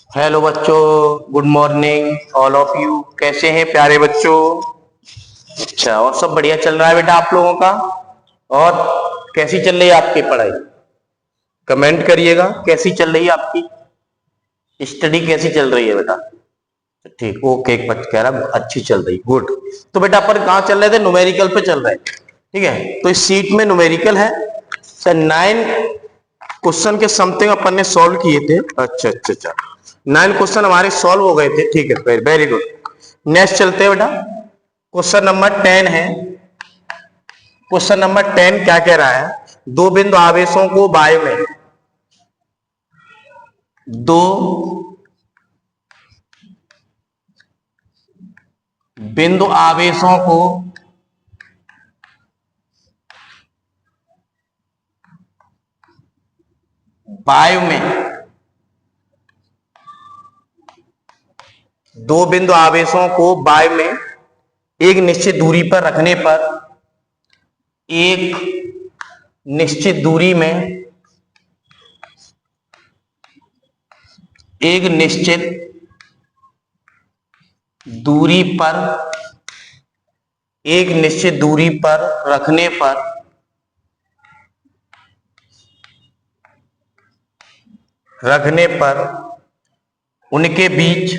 Hello बच्चों, good morning all of you. कैसे हैं प्यारे बच्चों? अच्छा, और सब बढ़िया चल रहा है बेटा आप लोगों का? और कैसी चल रही है आपकी पढ़ाई? कमेंट करिएगा कैसी चल रही है आपकी स्टडी, कैसी चल रही है बेटा? ठीक, ओके। एक बच्चा कह रहा अच्छी चल रही, गुड। तो बेटा अपन कहाँ चल रहे थे? न्यूमेरिकल पे चल रहे हैं, ठीक है। तो इस सीट में न्यूमेरिकल है सर, 9 क्वेश्चन के समथिंग अपन ने सॉल्व किए थे। अच्छा अच्छा अच्छा, 9 क्वेश्चन हमारे सॉल्व हो गए थे, ठीक है, वेरी गुड। नेक्स्ट चलते हैं बेटा, क्वेश्चन नंबर 10 है। क्वेश्चन नंबर 10 क्या कह रहा है? दो बिंदु आवेशों को वायु में, दो बिंदु आवेशों को वायु में, दो बिंदु आवेशों को वायु में एक निश्चित दूरी पर रखने पर, एक निश्चित दूरी में, एक निश्चित दूरी पर, एक निश्चित दूरी पर रखने पर रखने पर उनके बीच,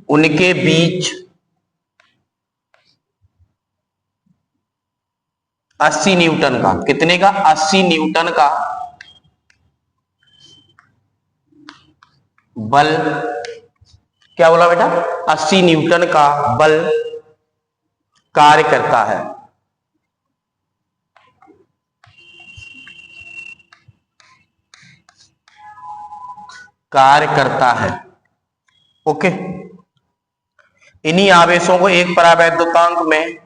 उनके बीच 80 न्यूटन का, कितने का? 80 न्यूटन का बल, क्या बोला बेटा? 80 न्यूटन का बल कार्य करता है। कार्य करता है, ओके। इन्हीं आवेशों को एक परावैद्युतांक में,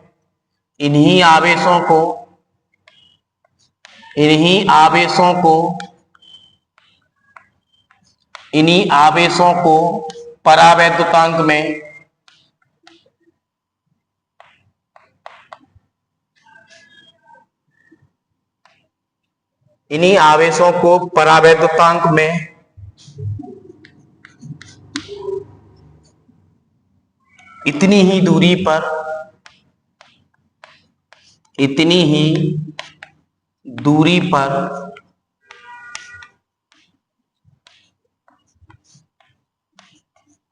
इन्हीं आवेशों को, इन्हीं आवेशों को, इन्हीं आवेशों को परावैद्युतांक में, इन्हीं आवेशों को परावैद्युतांक में इतनी ही दूरी पर, इतनी ही दूरी पर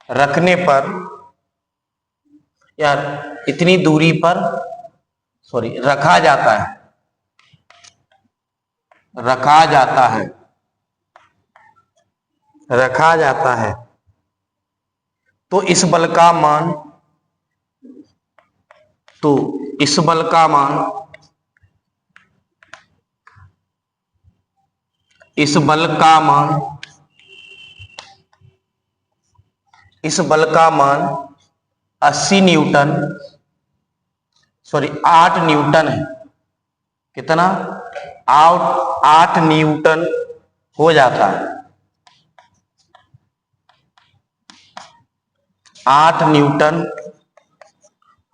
रखने पर, यार इतनी दूरी पर, सॉरी, रखा जाता है, रखा जाता है, रखा जाता है। तो इस बल का मान, तो इस बल का मान, इस बल का मान, इस बल का मान 80 न्यूटन, सॉरी 8 न्यूटन है। कितना? 8 न्यूटन हो जाता है, 8 न्यूटन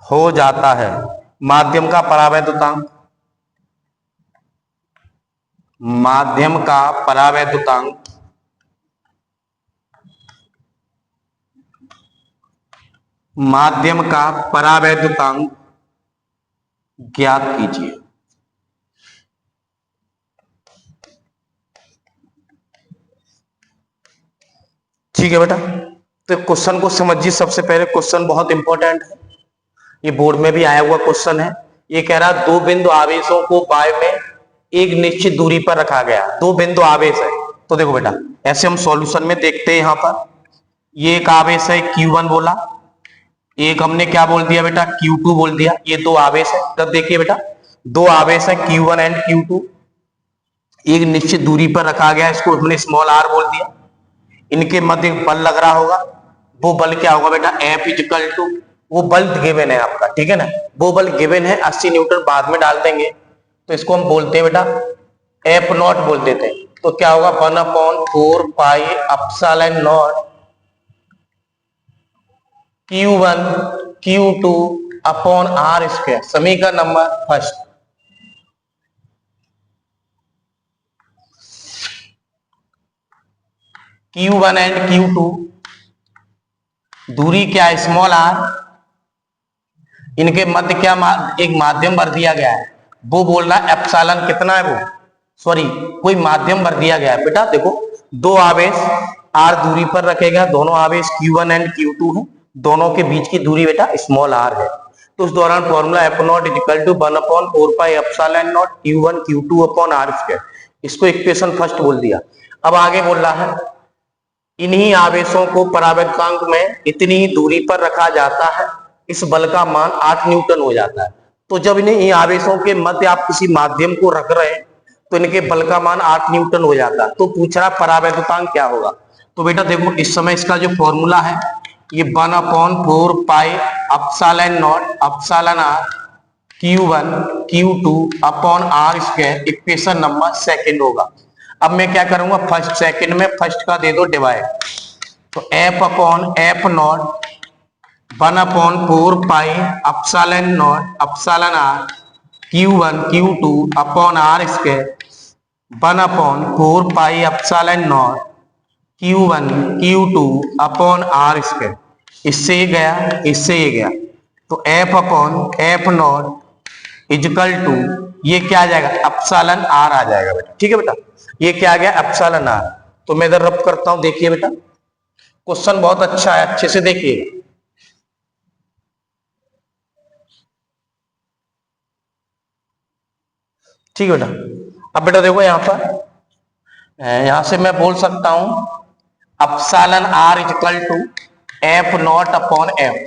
हो जाता है। माध्यम का परावैद्युतांक, माध्यम का परावैद्युतांक, माध्यम का परावैद्युतांक ज्ञात कीजिए। ठीक है बेटा, तो क्वेश्चन को समझिए। सबसे पहले क्वेश्चन बहुत इंपॉर्टेंट है, ये बोर्ड में भी आया हुआ क्वेश्चन है। ये कह रहा दो बिंदु आवेशों को वायु में एक निश्चित दूरी पर रखा गया। दो बिंदु आवेश है, तो देखो बेटा ऐसे हम सॉल्यूशन में देखते हैं। यहां पर ये एक आवेश है Q1 बोला, एक हमने क्या बोल दिया बेटा? Q2 बोल दिया। ये दो आवेश है। तब देखिए बेटा, दो आवेश है Q1 एंड Q2, एक निश्चित दूरी पर रखा गया, इसको हमने स्मॉल r बोल दिया। इनके मध्य बल लग रहा होगा, वो बल क्या होगा बेटा? F इक्वल टू, वो बल गिवन है आपका, ठीक है ना, वो बल गिवन है 80 न्यूटन, बाद में डाल देंगे। तो इसको हम बोलते हैं बेटा F नॉट बोल देते हैं। तो क्या होगा? 1/4 pi epsilon not Q1 Q2 upon R square. समीकरण number first. Q1 and Q2 दूरी क्या है, स्मॉल आर, इनके मध्य क्या एक माध्यम भर दिया गया है, वो बोलना एप्सिलॉन कितना है, वो सॉरी कोई माध्यम भर दिया गया है। बेटा देखो दो आवेश r दूरी पर रखे गए, दोनों आवेश Q1 एंड Q2 है, दोनों के बीच की दूरी बेटा स्मॉल r है। तो उस दौरान formula F not equal to 1/4 epsilon not Q1 Q2 upon r square, इसको इक्वेशन फर्स्ट बोल दिया। अब आगे बोल रहा है इन्हीं आवेशों को परावैद्युतांक में इतनी ही दूरी पर रखा जाता है, इस बल का मान 8 न्यूटन हो जाता है। तो जब इन्हें इन आवेशों के मध्य आप किसी माध्यम को रख रहे हैं तो इनके बल का मान 8 न्यूटन हो जाता है। तो पूछ रहा परावैद्युतांक क्या होगा। तो बेटा देखो इस समय इसका जो फॉर्मूला है ये 1/4 pi epsilon not epsilon r Q1 Q2 upon r square equation number second होगा। अब मैं क्या करूंगा, फर्स्ट सेकंड में फर्स्ट का दे दो डिवाइड, तो f upon F not 1/4 pi epsilon not epsilon r Q1 Q2 upon r square 1/4 pi epsilon not Q1 Q2 upon r square, इससे ये गया इससे ये गया, तो f upon F not equal to ये क्या आ जाएगा, एप्सिलॉन r आ जाएगा बेटा। ठीक है बेटा, ये क्या आ गया एप्सिलॉन r। तो मैं इधर रब करता हूं, देखिए बेटा क्वेश्चन बहुत अच्छा है, अच्छे से देखिए। ठीक है बेटा, अब बेटा देखो यहां से मैं बोल सकता हूं epsilon r equal to F not upon F.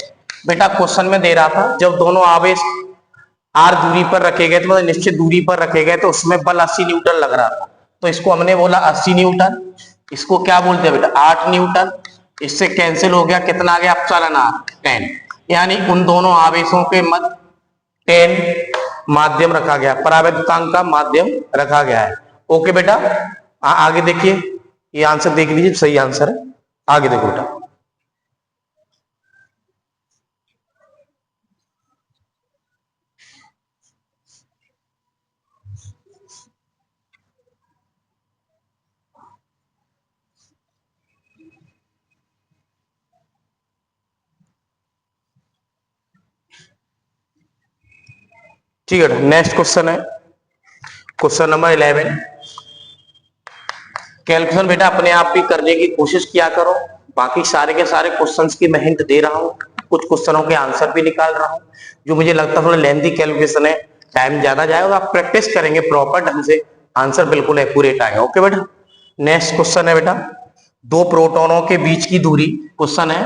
बेटा क्वेश्चन में दे रहा था जब दोनों आवेश r दूरी पर रखे गए, तो मतलब निश्चित दूरी पर रखे गए, तो उसमें बल 80 न्यूटन लग रहा था। तो इसको हमने बोला 80 न्यूटन, इसको क्या बोलते हैं बेटा 8 न्यूटन, इससे कैंसिल हो गया, कितना आ गया एप्सिलॉन r 10, यानी उन दोनों आवेशों के मध्य 10 माध्यम रखा गया, परावैद्युतांक का माध्यम रखा गया है। ओके बेटा, आगे देखिए, ये आंसर देख लीजिए, सही आंसर है। आगे देखो बेटा, ठीक है। नेक्स्ट क्वेश्चन है क्वेश्चन नंबर 11। कैलकुलेशन बेटा अपने आप भी करने की कोशिश किया करो, बाकी सारे के सारे क्वेश्चंस की मैं हिंट दे रहा हूं, कुछ क्वेश्चनों के आंसर भी निकाल रहा हूं, जो मुझे लगता है थोड़ा लेंथी कैलकुलेशन है, टाइम ज्यादा जाएगा, आप प्रैक्टिस करेंगे प्रॉपर ढंग से, आंसर बिल्कुल एक्यूरेट आएगा। ओके बेटा, नेक्स्ट क्वेश्चन है बेटा, दो प्रोटॉनों के बीच की दूरी, क्वेश्चन है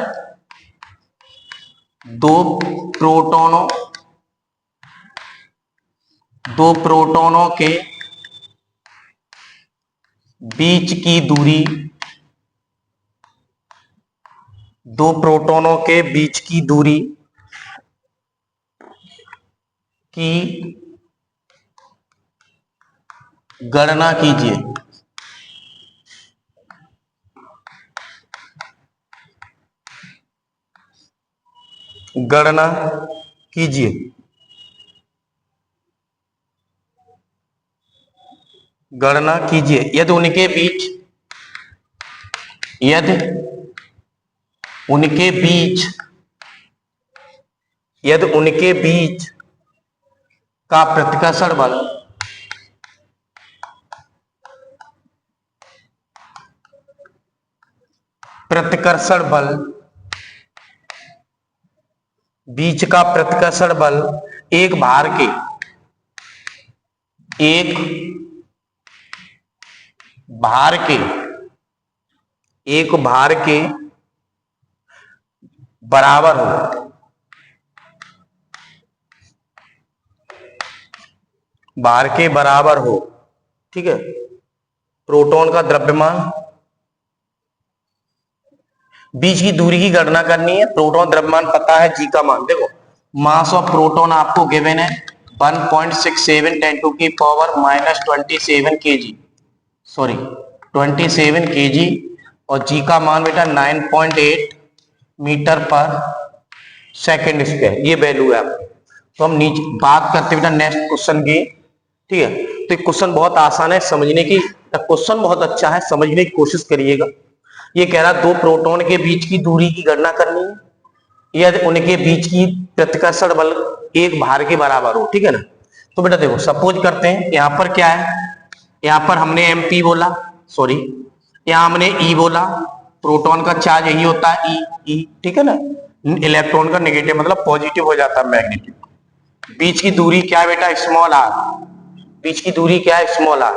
दो प्रोटॉनों के बीच की दूरी, दो प्रोटॉनों के बीच की दूरी की गणना कीजिए। गणना कीजिए, गणना कीजिए यदि उनके बीच का प्रतिकर्षण बल बीच का प्रतिकर्षण बल एक भार के बराबर हो, भार के बराबर हो। ठीक है, प्रोटॉन का द्रव्यमान, बीच की दूरी की गणना करनी है, प्रोटॉन द्रव्यमान पता है, जी का मान देखो, मास ऑफ प्रोटॉन आपको गिवन है 1.67 10⁻⁻27 kg, सॉरी 27 kg, और जी का मान बेटा 9.8 मीटर पर सेकेंड स्क्वायर, ये वैल्यू है आपकी। तो हम नीचे बात करते बेटा नेक्स्ट क्वेश्चन की। ठीक है, तो क्वेश्चन बहुत आसान है समझने की, क्वेश्चन बहुत अच्छा है, समझने की कोशिश करिएगा। ये कह रहा दो प्रोटॉन के बीच की दूरी की गणना करनी है या उनके बीच की प्रतिकर्षण बल एक भार के बराबर हो, ठीक है ना। तो बेटा देखो सपोज करते हैं यहां पर क्या है, यहां पर हमने एमपी बोला, सॉरी यहां हमने ई बोला, प्रोटॉन का चार्ज यही होता है ई, ठीक है ना। इलेक्ट्रॉन का नेगेटिव मतलब पॉजिटिव हो जाता है मैग्नेटिक। बीच की दूरी क्या है बेटा, स्मॉल आर, बीच की दूरी क्या है, स्मॉल आर।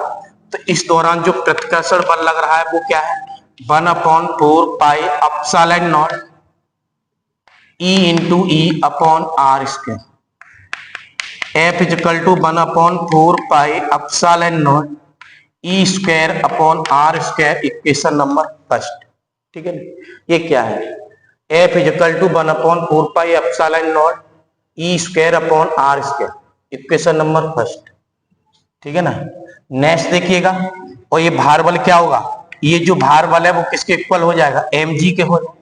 तो इस दौरान जो प्रतिकर्षण बल लग रहा है वो क्या है, 1/4 pi epsilon not E into E upon R square. F is equal to 1/4 pi epsilon not E square upon R square, equation number first, ठीक है ना। ये क्या है, F is equal to 1/4 pi epsilon not E square upon R square, equation number first, ठीक है ना। Next देखिएगा, और ये भार बल क्या होगा, ये जो भार बल है वो किसके इक्वल हो जाएगा, mg के हो जाएगा।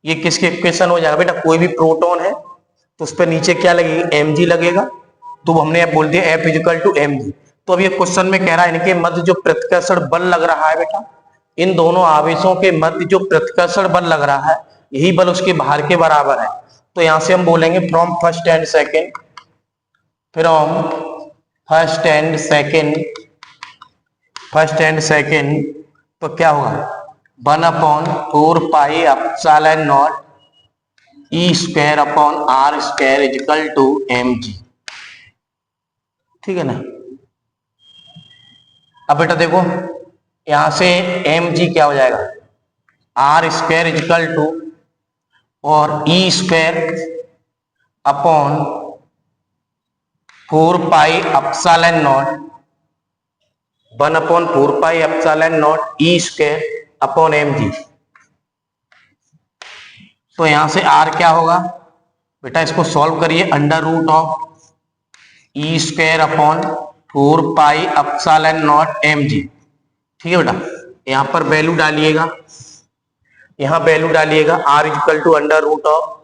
ये किसके इक्वेशन हो जाएगा बेटा, कोई भी प्रोटॉन है तो उस पर नीचे क्या लगेगी, mg लगेगा। तो हमने अब बोल दिया एफ इजिकल टू mg। तो अब ये क्वेश्चन में कह रहा है इनके मध्य जो प्रतिकर्षण बल लग रहा है बेटा, इन दोनों आवेशों के मध्य जो प्रतिकर्षण बल लग रहा है यही बल उसके भार के बराबर है। तो यहां से हम बोलेंगे from first and second, from first and second, तो क्या होगा 1/4 pi epsilon not E square upon R square is equal to mg, ठीक है ना। अब बेटा देखो यहां से mg क्या हो जाएगा, आर स्क्वायर इजिकल टू और E square upon 4 pi epsilon naught 1/4 pi epsilon not E square upon mg। तो यहां से r क्या होगा बेटा, इसको सॉल्व करिए, under root of E square upon 4 pi epsilon not mg, ठीक है बेटा। यहां पर वैल्यू डालिएगा, यहां वैल्यू डालिएगा, r equal to under root of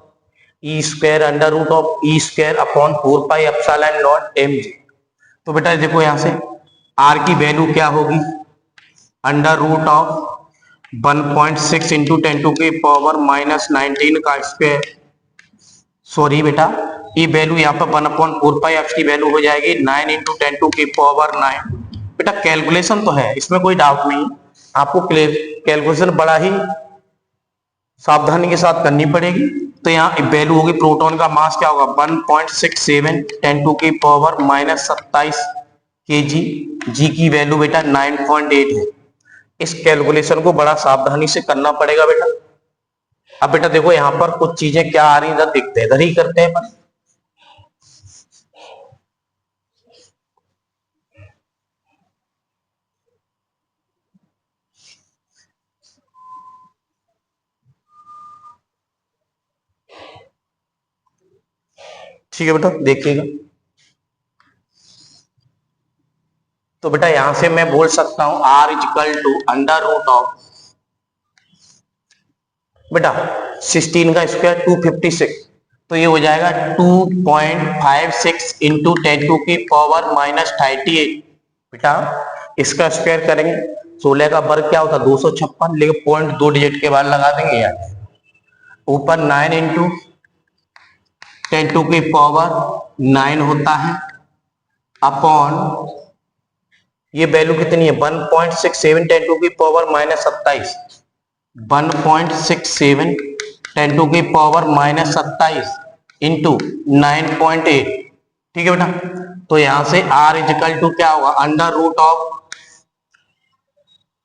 E square under root of E square upon 4 pi epsilon not mg। तो बेटा देखो यहां से r की वैल्यू क्या होगी, अंडर रूट ऑफ 1.6 इंटू 10⁻⁻19 का स्क्वायर, सॉरी बेटा ये वैल्यू यहाँ पर 1/4 पाई एफ की वैल्यू हो जाएगी 9 इंटू 10⁻9। बेटा कैलकुलेशन तो है, इसमें कोई डाउट नहीं, आपको कैलकुलेशन बड़ा ही सावधानी के साथ करनी पड़ेगी। तो यहाँ वैल्यू होगी, प्रोटॉन का मास क्या होगा 1.67 10⁻27 kg, जी की वैल्यू बेटा 9.8 है। इस कैलकुलेशन को बड़ा सावधानी से करना पड़ेगा बेटा। अब बेटा देखो यहां पर कुछ चीजें क्या आ रही इधर दिखते हैं, इधर ही करते हैं बस। ठीक है बेटा देखिएगा, तो बेटा यहां से मैं बोल सकता हूं r equal to under root of बेटा 16 का स्क्वायर 256, तो ये हो जाएगा 2.56 इंटू 10⁻⁻38। बेटा इसका स्क्वायर करेंगे, 16 का वर्ग क्या होता है 256, लेकिन पॉइंट 2 डिजिट के बाद लगा देंगे यार। ऊपर 9 इंटू 10⁻9 होता है अपॉन ये वैल्यू कितनी है 1.67 10⁻⁻27, 1.67 10⁻⁻27 इंटू 9.8, ठीक है बेटा। तो यहां से r इजिकल टू क्या होगा,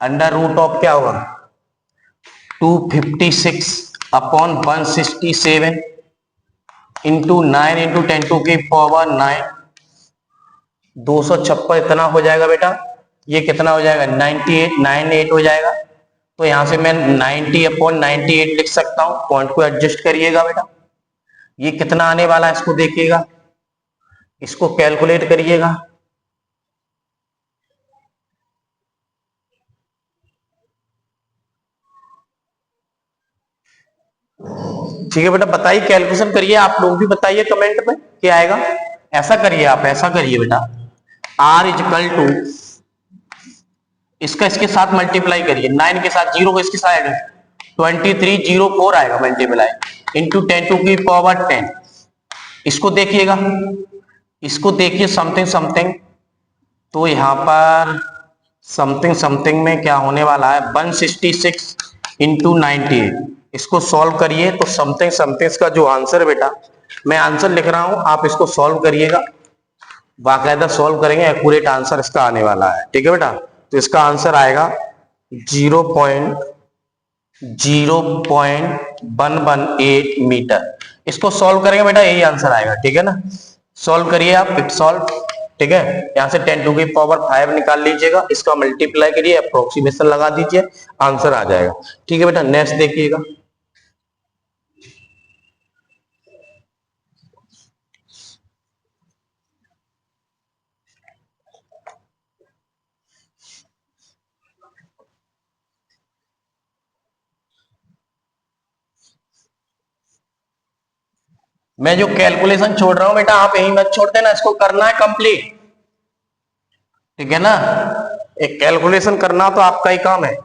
अंडर रूट ऑफ क्या होगा 256 अपॉन 167 इंटू 9 इंटू 10⁻9, 256 इतना हो जाएगा बेटा, ये कितना हो जाएगा 98 हो जाएगा। तो यहां से मैं 90/98 लिख सकता हूं, पॉइंट को एडजस्ट करिएगा बेटा। ये कितना आने वाला है इसको देखिएगा, इसको कैलकुलेट करिएगा। ठीक है बेटा बताइए, कैलकुलेशन करिए, आप लोग भी बताइए कमेंट में क्या आएगा। ऐसा करिए, आप ऐसा करिए बेटा, r इक्वल टू इसका इसके साथ मल्टीप्लाई करिए, 9 के साथ, 0 को इसके साथ 2304 आएगा मल्टीप्लाई इंटू 10 टू की पावर 10। इसको देखिएगा, इसको देखिए समथिंग समथिंग, तो यहां पर समथिंग समथिंग में क्या होने वाला है 166 इंटू 98। इसको सॉल्व करिए तो समथिंग समथिंग का जो आंसर है बेटा, मैं आंसर लिख रहा हूं, आप इसको सॉल्व करिएगा, बाकायदा सॉल्व करेंगे, एक्यूरेट आंसर इसका आने वाला है। ठीक है बेटा, तो इसका आंसर आएगा 0.0118 मीटर। इसको सॉल्व करेंगे बेटा, यही आंसर आएगा। ठीक है ना, सॉल्व करिए आप, इट सॉल्व। ठीक है, यहां से 10 टू की पावर 5 निकाल लीजिएगा, इसका मल्टीप्लाई करिए, अप्रोक्सीमेशन लगा दीजिए, आंसर आ जाएगा। ठीक है बेटा, नेक्स्ट देखिएगा। मैं जो कैलकुलेशन छोड़ रहा हूं बेटा, आप यही मत छोड़ देना, इसको करना है कंप्लीट। ठीक है ना, एक कैलकुलेशन करना तो आपका ही काम है,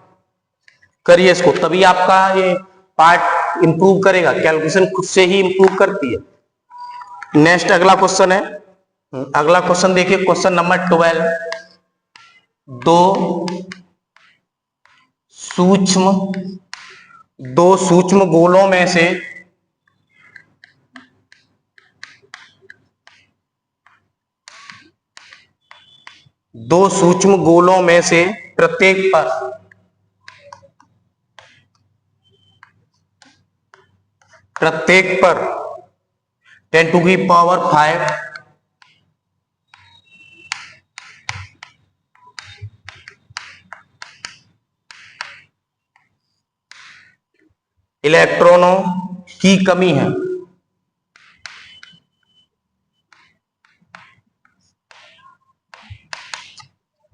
करिए इसको, तभी आपका ये पार्ट इंप्रूव करेगा। कैलकुलेशन खुद से ही इंप्रूव करती है। नेक्स्ट अगला क्वेश्चन है, अगला क्वेश्चन देखिए, क्वेश्चन नंबर 12। दो सूक्ष्म गोलों में से प्रत्येक पर 10 टू की पावर 5 इलेक्ट्रॉनों की कमी है।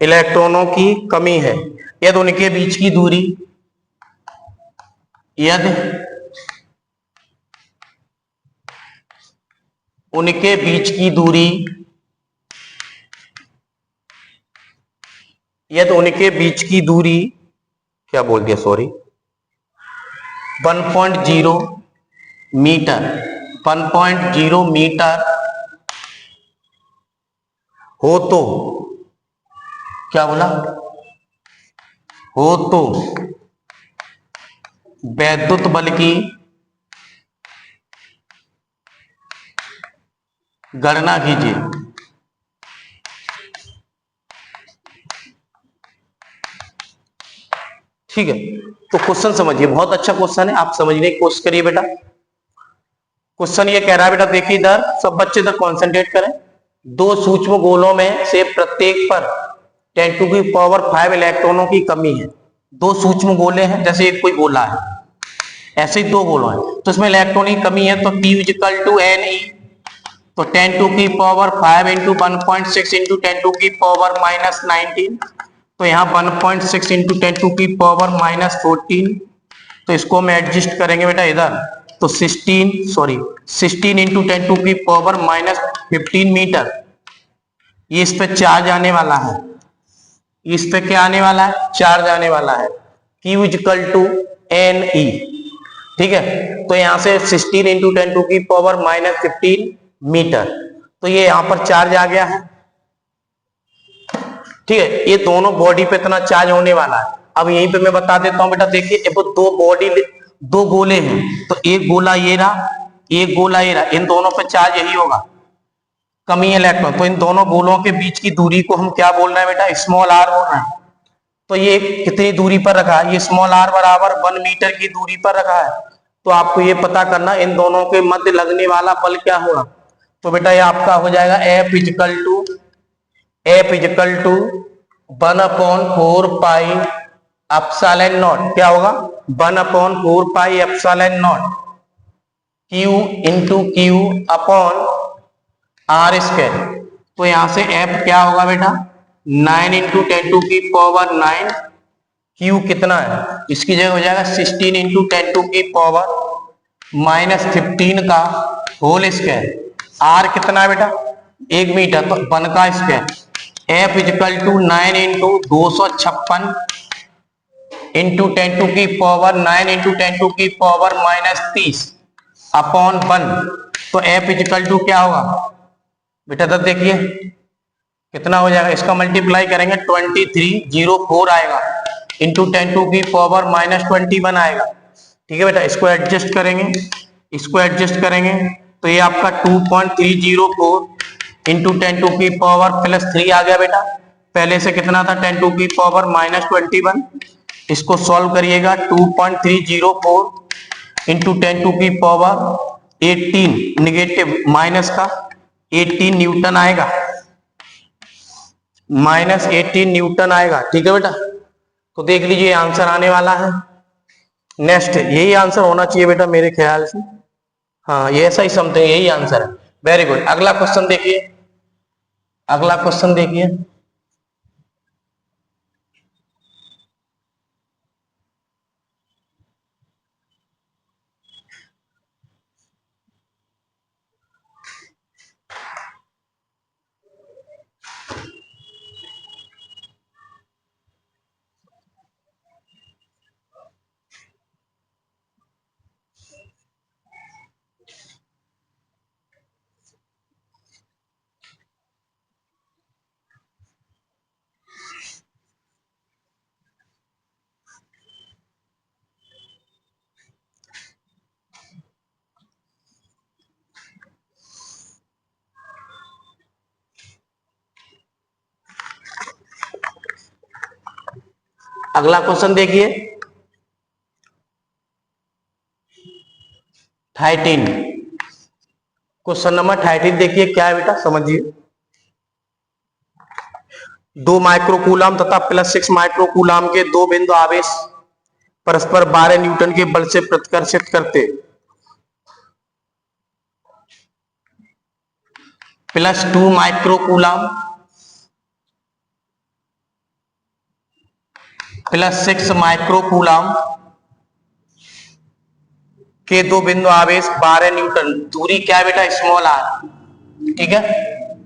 इलेक्ट्रॉनों की कमी है यदि उनके बीच की दूरी, यदि उनके बीच की दूरी, यदि उनके बीच की दूरी, क्या बोल दिया, सॉरी, 1.0 मीटर, 1.0 मीटर हो तो, क्या बोला, हो तो वैद्युत बल की गणना कीजिए। ठीक है, तो क्वेश्चन समझिए, बहुत अच्छा क्वेश्चन है, आप समझने की कोशिश करिए बेटा। क्वेश्चन ये कह रहा है बेटा, देखिए इधर सब बच्चे इधर कॉन्सेंट्रेट करें। दो सूक्ष्म गोलों में से प्रत्येक पर 10 टू की पावर 5 इलेक्ट्रॉनों की कमी है। दो सूक्ष्म गोले हैं, जैसे एक कोई गोला है, ऐसे ही दो गोलों हैं, तो इसमें इलेक्ट्रॉन की कमी है, तो Q इक्वल टू Ne, तो 10 टू की पावर 5 इंटू 1.6 इंटू 10 टू की पावर -19, तो यहाँ 1.6 इंटू 10 टू की पावर -14, तो इसको हम एडजस्ट करेंगे बेटा इधर, तो 16 इंटू 10 टू की पावर -15 मीटर। ये इस पे चार्ज आने वाला है, इस पे क्या आने वाला है, चार्ज आने वाला है, Q इक्वल टू Ne। ठीक है, तो यहां से 16 इंटू 10 टू की पावर -15 मीटर, तो ये यहां पर चार्ज आ गया है। ठीक है, ये दोनों बॉडी पे इतना चार्ज होने वाला है। अब यहीं पे मैं बता देता हूं बेटा, देखिए वो दो गोले हैं, तो एक गोला ये रहा, एक गोला ये रहा, इन दोनों पे चार्ज यही होगा, कमी इलेक्ट्रॉन, तो इन दोनों गोलों के बीच की दूरी को हम क्या बोल रहे हैं बेटा, स्मॉल r बोल रहे हैं। तो ये कितनी दूरी पर रखा है, ये स्मॉल r बराबर 1 मीटर की दूरी पर रखा है। तो आपको ये पता करना इन दोनों के मध्य लगने वाला बल क्या होगा, तो बेटा ये आपका हो जाएगा F equal to 1/4 pi epsilon not, क्या होगा 1/4 pi epsilon not Q into Q upon R square. तो यहां से F क्या होगा बेटा 9 इंटू 10 टू की पावर 9, Q कितना है, इसकी जगह हो जाएगा 16 इंटू 10 टू की पावर -15 का होल स्क्वायर। R कितना है बेटा 1 मीटर, तो 1 का square, F equal to 9 into 256 into 10 to की पावर 9 इंटू 10 टू की पावर -30 अपॉन 1। तो F इजिकल टू क्या होगा बेटा, तब देखिए कितना हो जाएगा, इसका मल्टीप्लाई करेंगे 2304 आएगा इंटू 10 टू की पावर -21 आएगा। ठीक है बेटा, इसको एडजस्ट करेंगे तो ये आपका 2.304 इंटू 10 टू की पावर +3 आ गया बेटा। पहले से कितना था, 10 टू की पावर -21। इसको सॉल्व करिएगा, 2.304 इंटू 10 टू की पावर 18 निगेटिव माइनस का 18 न्यूटन आएगा, -18 न्यूटन आएगा। ठीक है बेटा, तो देख लीजिए आंसर आने वाला है। नेक्स्ट यही आंसर होना चाहिए बेटा मेरे ख्याल से, हाँ ये ऐसा ही समथिंग यही आंसर है। Very good. अगला क्वेश्चन देखिए, अगला क्वेश्चन देखिए 13, क्वेश्चन नंबर 13 देखिए क्या है बेटा, समझिए। 2 माइक्रोकूलम तथा +6 माइक्रोकूलम के दो बिंदु आवेश परस्पर 12 न्यूटन के बल से प्रतिकर्षित करते +2 माइक्रोकूलम +6 माइक्रोकूलम के दो बिंदु आवेश 12 न्यूटन, दूरी क्या है बेटा, स्मॉल r। ठीक है,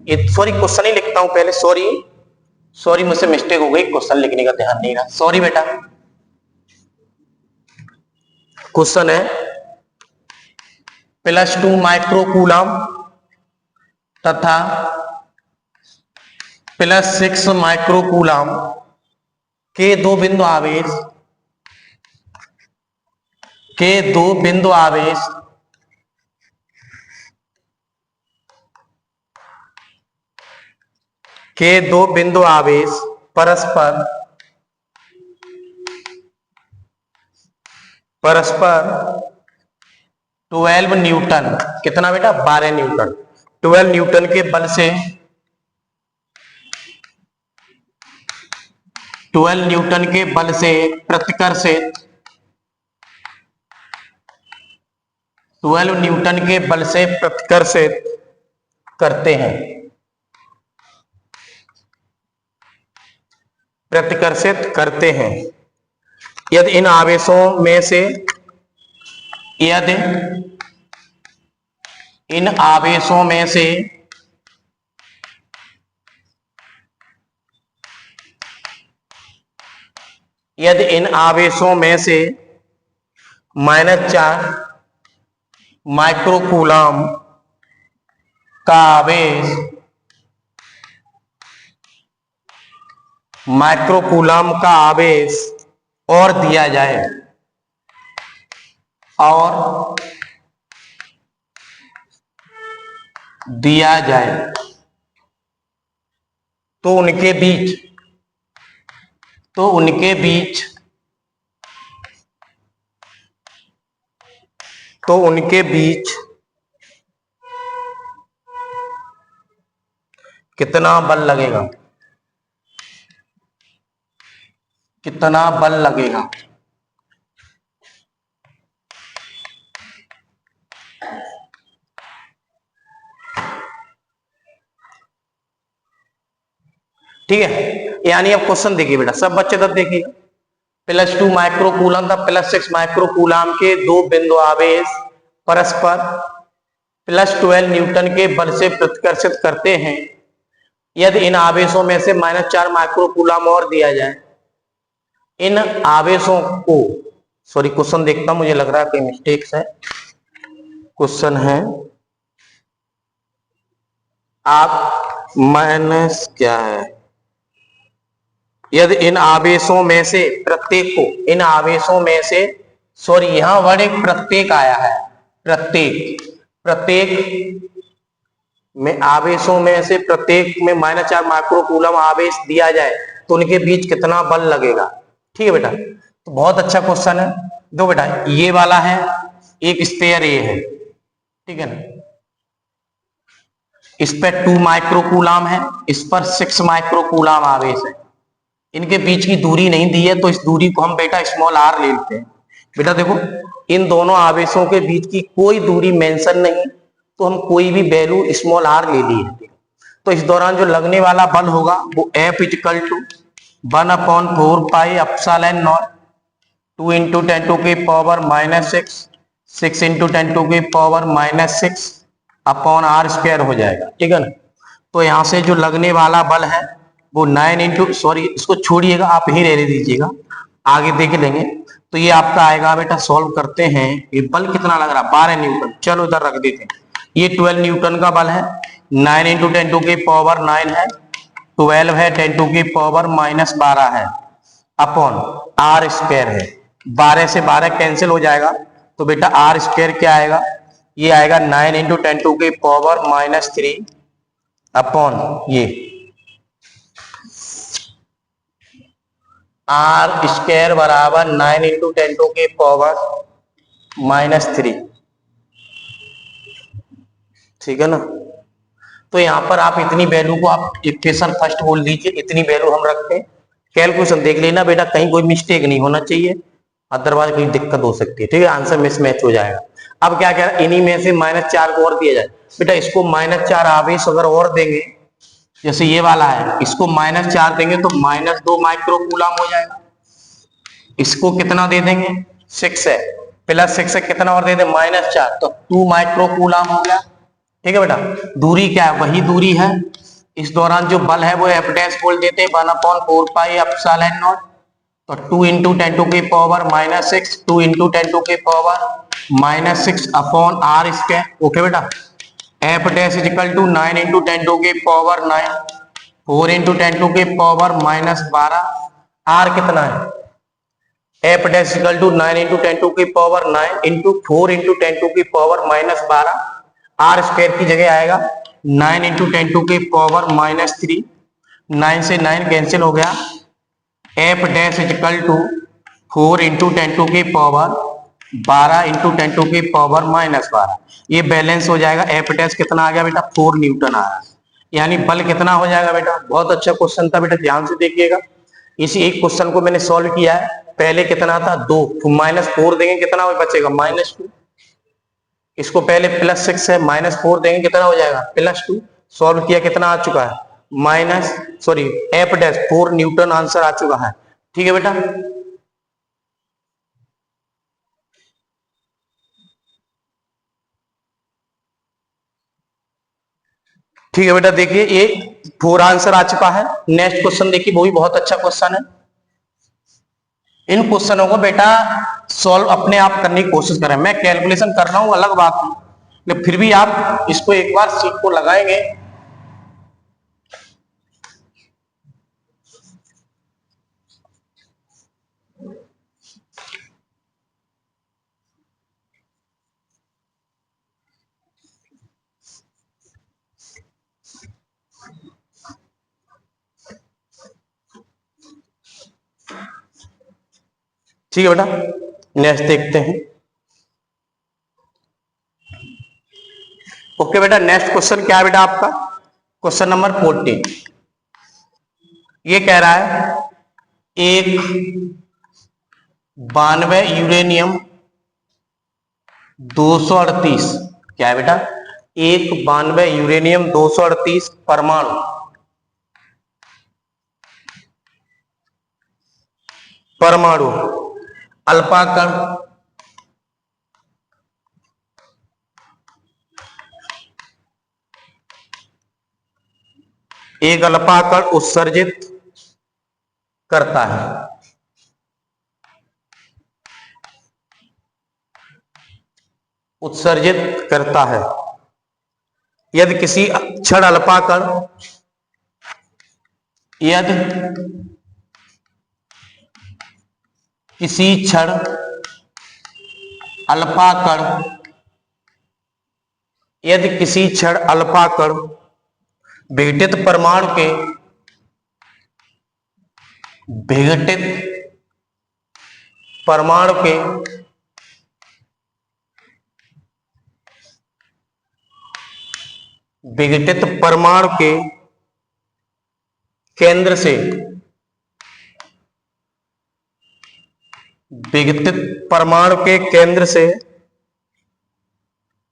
ये सॉरी क्वेश्चन ही लिखता हूं पहले, सॉरी मुझसे मिस्टेक हो गई, क्वेश्चन लिखने का ध्यान नहीं रहा, सॉरी बेटा। क्वेश्चन है +2 माइक्रोकूलम तथा +6 माइक्रोकूलम के दो बिंदु आवेश 12 परस्पर 12 न्यूटन, कितना बेटा, 12 न्यूटन, 12 न्यूटन के बल से 12 न्यूटन के बल से प्रतिकर्षित 12 न्यूटन के बल से प्रतिकर्षित करते हैं, यदि इन आवेशों में से -4 माइक्रोकूलम का आवेश और दिया जाए तो उनके बीच कितना बल लगेगा, ठीक है। यानी अब क्वेश्चन देखिए बेटा, सब बच्चे तब देखिए, +2 माइक्रोकूलम था +6 माइक्रोकूलम के दो बिंदु आवेश परस्पर +12 न्यूटन के बल से प्रतिकर्षित करते हैं यदि इन आवेशों में से -4 माइक्रो कूलम और दिया जाए, इन आवेशों को, सॉरी क्वेश्चन देखता हूं, मुझे लग रहा है कोई मिस्टेक्स है। क्वेश्चन है आप माइनस क्या है, यदि इन आवेशों में से प्रत्येक को, इन आवेशों में से, सॉरी यहां वर्ड एक प्रत्येक आया है, प्रत्येक, प्रत्येक में आवेशों में से प्रत्येक में -4 माइक्रो कूलम आवेश दिया जाए तो उनके बीच कितना बल लगेगा। ठीक है बेटा, तो बहुत अच्छा क्वेश्चन है। दो बेटा, ये वाला है, एक स्पेयर ये है, ठीक है ना, इस पर 2 माइक्रो कूलम है, इस पर 6 माइक्रो कूलम आवेश है। इनके बीच की दूरी नहीं दी है तो इस दूरी को हम बेटा स्मॉल आर ले लेते हैं। बेटा देखो, इन दोनों आवेशों के बीच की कोई दूरी मेंशन नहीं, तो हम कोई भी वैल्यू स्मॉल आर ले लिए। तो इस दौरान जो लगने वाला बल होगा वो F equal to 1/4 pi epsilon not 2 into 10⁻⁻6 6 into 10⁻⁻6 upon R square हो जाएगा। ठीक है ना, तो यहां से जो लगने वाला बल है वो 9 इंटू, सॉरी इसको छोड़िएगा, आप ही रहने दीजिएगा, आगे देख लेंगे। तो ये आपका आएगा बेटा, सॉल्व करते हैं, ये बल कितना लग रहा है 12 न्यूटन, चलो इधर रख देते हैं। ये 12 न्यूटन का बल है, 9 इंटू 10⁻9 है, 12 है, 10⁻⁻12 है, अपॉन आर स्क्वायर है, 12 से 12 कैंसिल हो जाएगा, तो बेटा आर स्क्वायर क्या आएगा, ये आएगा 9 इंटू 10⁻³ अपॉन ये आर स्क्वायर बराबर 9 इंटू 10⁻⁻3। ठीक है ना, तो यहां पर आप इतनी वैल्यू को आप इक्वेशन फर्स्ट बोल लीजिए, इतनी वैल्यू हम रखते हैं। कैलकुलेशन देख लेना बेटा, कहीं कोई मिस्टेक नहीं होना चाहिए, अदरवाइज कोई दिक्कत हो सकती है। ठीक है, आंसर मिसमैच हो जाएगा। अब क्या कह रहा है, इन्हीं में से -4 को और दिया जाए। बेटा इसको -4 आवेश अगर और देंगे, जैसे ये वाला है, इसको -4 देंगे तो -2 माइक्रो कूलम हो जाएगा। इसको कितना दे देंगे, 6 है, +6 है, कितना और दे दे -4, तो 2 माइक्रो कूलम हो गया। ठीक है बेटा, दूरी क्या है, वही दूरी है। इस दौरान जो बल है वो F डैश बोल देते हैं, 1/4 पाई एप्सिलॉन नॉट, तो 2 into 10⁻⁻6 2 into 10⁻⁻6 upon R square. Okay बेटा, F dash is equal to 9 into 10⁻9 4 into 10⁻12, R कितना है, F dash equal to 9 into 10⁻9 into 4 into 10⁻12, R square की जगह आएगा 9 इंटू 10⁻3, 9 से 9 कैंसिल हो गया, F dash equal to 4 into 10⁻12 into 10⁻12, ये बैलेंस हो जाएगा। F डैश कितना आ गया बेटा, 4 न्यूटन आ रहा है, यानी बल कितना हो जाएगा बेटा। बहुत अच्छा क्वेश्चन था बेटा, ध्यान से देखिएगा। इसी एक क्वेश्चन को मैंने सॉल्व किया है, पहले कितना था 2, तो -4 देंगे कितना बचेगा -2, इसको पहले +6 है, -4 देंगे कितना हो जाएगा +2, सॉल्व किया कितना आ चुका है F डैश 4 न्यूटन आंसर आ चुका है। ठीक है बेटा, ठीक है बेटा, देखिए ये 4 आंसर आ चुका है। नेक्स्ट क्वेश्चन देखिए, वो भी बहुत अच्छा क्वेश्चन है। इन क्वेश्चनों को बेटा सॉल्व अपने आप करने की कोशिश करें, मैं कैलकुलेशन कर रहा हूं अलग बात है, लेकिन फिर भी आप इसको एक बार सीट को लगाएंगे। ठीक है बेटा, नेक्स्ट देखते हैं। ओके बेटा, नेक्स्ट क्वेश्चन क्या है बेटा आपका, क्वेश्चन नंबर 14। ये कह रहा है एक 92 यूरेनियम 238, क्या है बेटा, एक 92 यूरेनियम 238 परमाणु अल्फा कण एक अल्फा कण उत्सर्जित करता है। उत्सर्जित करता है यदि किसी क्षण अल्फा कण यदि किसी क्षण अल्फा कण यदि किसी क्षण अल्फा कण विघटित परमाणु के विघटित परमाणु के विघटित परमाणु के केंद्र से विघटित परमाणु के केंद्र से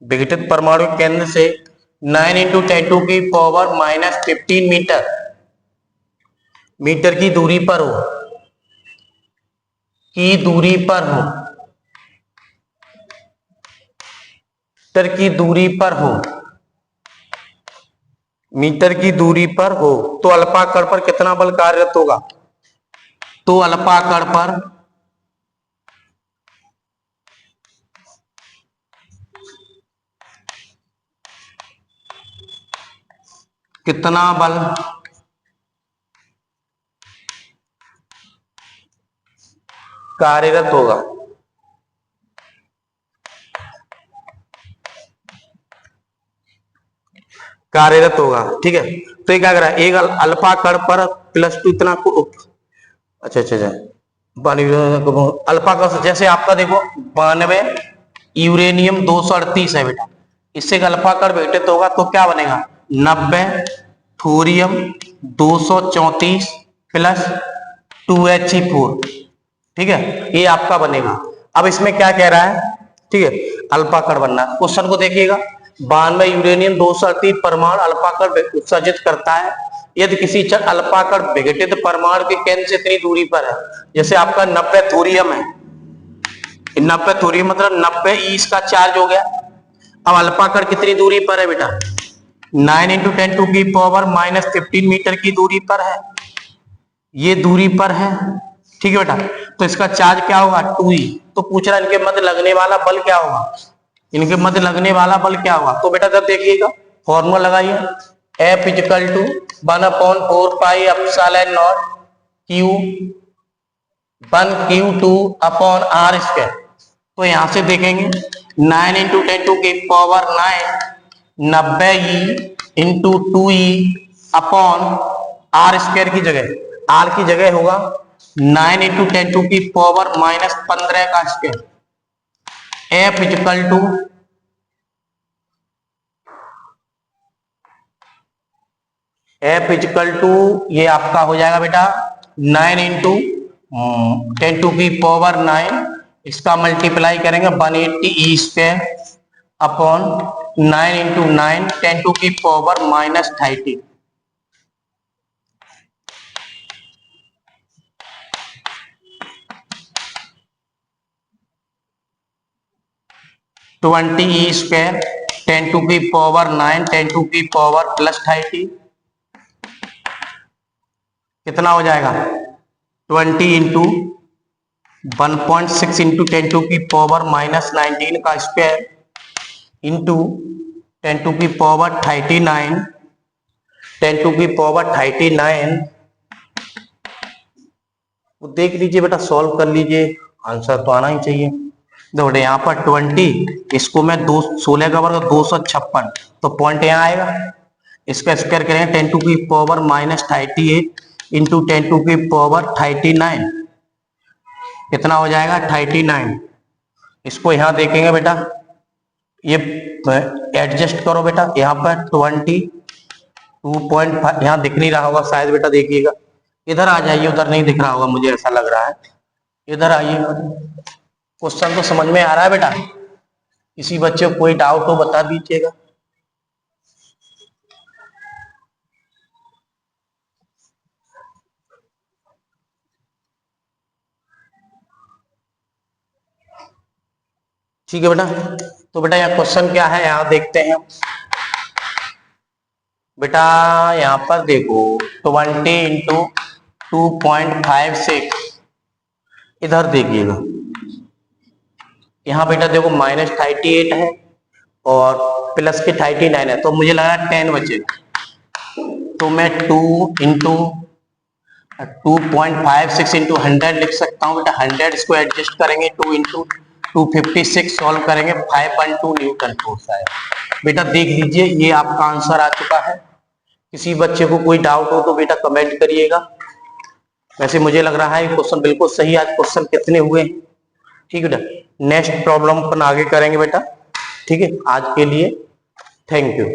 विघटित परमाणु के केंद्र से 9 इंटू 10⁻⁻15 मीटर की दूरी पर हो मीटर की दूरी पर हो तो अल्फा कण पर कितना बल कार्यरत होगा? तो अल्फा कण पर कितना बल कार्यरत होगा? कार्यरत होगा। ठीक है, तो ये क्या कर रहा है, एक अल्फा कण पर +2 इतना को अच्छा अल्फा कण जैसे आपका देखो 92 यूरेनियम 238 है बेटा, इससे अल्फा कण विघटित होगा तो क्या बनेगा 90 थोरियम 234 प्लस 2He4। ठीक है, ये आपका बनेगा। अब इसमें क्या कह रहा है, ठीक है, अल्फा कण बनना। क्वेश्चन को देखिएगा, 92 यूरेनियम 238 परमाणु अल्फा कण उत्सर्जित करता है यदि किसी क्षण अल्फा कण विघटित परमाणु के केंद्र से इतनी दूरी पर है। जैसे आपका 90 थोरियम है, 90 थोरियम मतलब 90 ई इसका चार्ज हो गया। अब अल्फा कण कितनी दूरी पर है बेटा, 9 इंटू 10⁻⁻15 मीटर की दूरी पर है, ये दूरी पर है। ठीक है बेटा, तो इसका चार्ज क्या होगा 2E। तो पूछ रहा है इनके मध्य लगने वाला बल क्या होगा, इनके मध्य लगने वाला बल क्या होगा। तो बेटा जब देखिएगा फॉर्मूला लगाइए, F = 1/4πε0 Q1Q2/r²। तो यहां से देखेंगे 9 इंटू 10⁹9 90E इंटू 2E/r² की जगह r की जगह होगा 9 इंटू 10⁻⁻15 का स्क्वायर। F ये आपका हो जाएगा बेटा 9 इंटू 10⁻9, इसका मल्टीप्लाई करेंगे 180E²/9 इंटू 9 10⁻⁻30। (20E²) 10⁻9 10⁻+30 कितना हो जाएगा 20 इंटू 1.6 इंटू 10⁻⁻19 का स्क्वायर इंटू 10⁻39 वो देख लीजिए बेटा, सॉल्व कर लीजिए, आंसर तो आना ही चाहिए। देखो बेटा यहाँ पर 20, इसको मैं 16 का वर्ग 256, तो पॉइंट यहाँ आएगा, इसका स्क्वायर करेंगे 10⁻⁻38 इंटू 10⁻39 कितना हो जाएगा 39। इसको यहां देखेंगे बेटा, ये एडजस्ट करो बेटा, यहाँ पर 22.5 यहाँ दिख नहीं रहा होगा शायद बेटा, देखिएगा इधर आ जाइए, उधर नहीं दिख रहा होगा मुझे ऐसा लग रहा है, इधर आइए। क्वेश्चन तो समझ में आ रहा है बेटा, किसी बच्चे को कोई डाउट हो बता दीजिएगा। ठीक है बेटा, तो बेटा यहाँ क्वेश्चन क्या है यहाँ देखते हैं। बेटा यहाँ पर देखो 20 इंटू 2.56, इधर देखिएगा, यहाँ बेटा देखो -38 है और प्लस के 39 है, तो मुझे लग रहा है 10 बचेगा। तो मैं 2.56 इंटू 100 लिख सकता हूँ बेटा। 100 इसको एडजस्ट करेंगे, 2 इंटू 256 सॉल्व करेंगे, 512 न्यूटन फोर्स आएगा। बेटा देख लीजिए ये आपका आंसर आ चुका है। किसी बच्चे को कोई डाउट हो तो बेटा कमेंट करिएगा। वैसे मुझे लग रहा है क्वेश्चन बिल्कुल सही। आज क्वेश्चन कितने हुए, ठीक है बेटा। नेक्स्ट प्रॉब्लम अपन आगे करेंगे बेटा, ठीक है। आज के लिए थैंक यू।